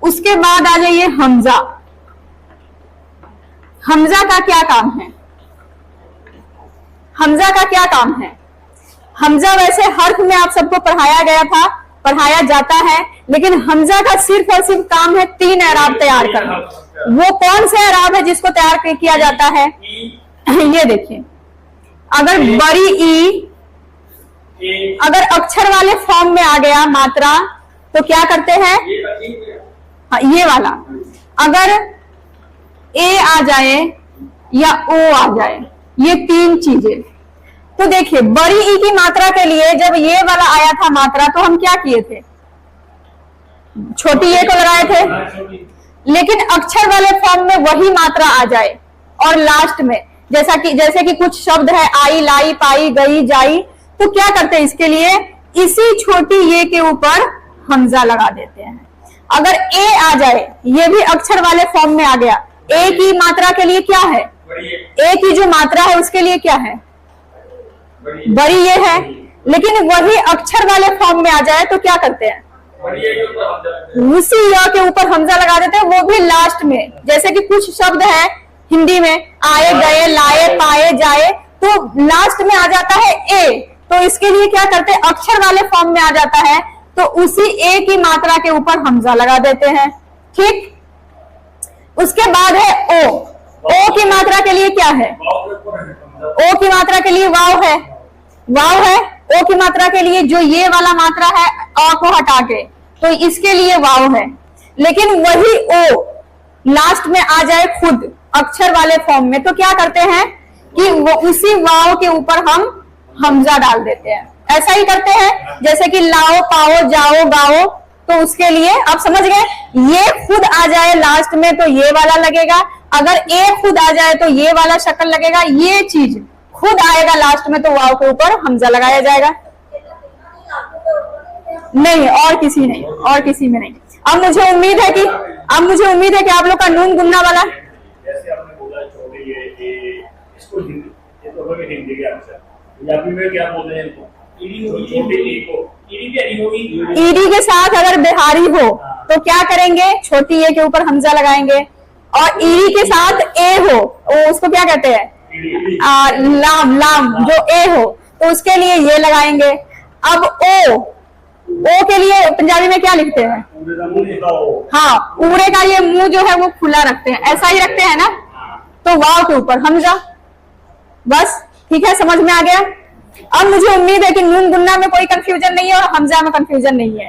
उसके बाद आ जाइए हमजा। हमजा का क्या काम है? हमजा का क्या काम है? हमजा वैसे हर्फ में आप सबको पढ़ाया गया था, पढ़ाया जाता है, लेकिन हमजा का सिर्फ और सिर्फ काम है 3 एराब तैयार करना। वो कौन से एराब है जिसको तैयार किया जाता है? ये देखिए, अगर बड़ी ई अगर अक्षर वाले फॉर्म में आ गया मात्रा तो क्या करते हैं? हाँ, ये वाला। अगर ए आ जाए या ओ आ जाए, ये 3 चीजें। तो देखिए, बड़ी ई की मात्रा के लिए जब ये वाला आया था मात्रा तो हम क्या किए थे? छोटी ए को लगाए थे। लेकिन अक्षर वाले फॉर्म में वही मात्रा आ जाए और लास्ट में जैसे कि कुछ शब्द है आई, लाई, पाई, गई, जाई, तो क्या करते हैं? इसके लिए इसी छोटी ए के ऊपर हमजा लगा देते हैं। अगर ए आ जाए, ये भी अक्षर वाले फॉर्म में आ गया, ए की मात्रा के लिए क्या है? ए की जो मात्रा है उसके लिए क्या है? बड़ी ये है। लेकिन वही अक्षर वाले फॉर्म में आ जाए तो क्या करते हैं? उसी य के ऊपर हमजा लगा देते हैं, वो भी लास्ट में। जैसे कि कुछ शब्द है हिंदी में, आए, गए, लाए, पाए, जाए, तो लास्ट में आ जाता है ए, तो इसके लिए क्या करते हैं? अक्षर वाले फॉर्म में आ जाता है तो उसी ए की मात्रा के ऊपर हमजा लगा देते हैं। ठीक। उसके बाद है ओ। ओ की मात्रा के लिए क्या है? ओ की मात्रा के लिए वाव है। वाव है। ओ की मात्रा के लिए जो ये वाला मात्रा है अ को हटा के, तो इसके लिए वाव है। लेकिन वही ओ लास्ट में आ जाए खुद अक्षर वाले फॉर्म में, तो क्या करते हैं कि वो उसी वाव के ऊपर हम हमजा डाल देते हैं। ऐसा ही करते हैं जैसे कि लाओ, पाओ, जाओ, गाओ, तो उसके लिए आप समझ गए, ये खुद आ जाए लास्ट में तो ये वाला लगेगा, अगर ए खुद आ जाए तो ये वाला शक्ल लगेगा, ये चीज खुद आएगा लास्ट में तो वाव के ऊपर हमजा लगाया जाएगा। नहीं, और किसी नहीं, और किसी में नहीं। अब मुझे उम्मीद है कि आप लोग का नून गुन्ना वाला, जैसे आपने बोला छोटे ये इसको हिंदी के अक्षर पंजाबी में क्या बोलते हैं इनको? ईडी के साथ अगर बिहारी हो तो क्या करेंगे? छोटी ए के ऊपर हमजा लगाएंगे। और ईडी के साथ ए हो, उसको क्या कहते हैं? लाम जो ए हो, तो उसके लिए ये लगाएंगे। अब ओ के लिए पंजाबी में क्या लिखते हैं? हाँ, पूरे का ये मुंह जो है वो खुला रखते हैं, ऐसा ही रखते हैं ना, तो वाव के ऊपर हमजा। बस ठीक है, समझ में आ गया। अब मुझे उम्मीद है कि नून गुन्ना में कोई कंफ्यूजन नहीं है और हमजा में कंफ्यूजन नहीं है।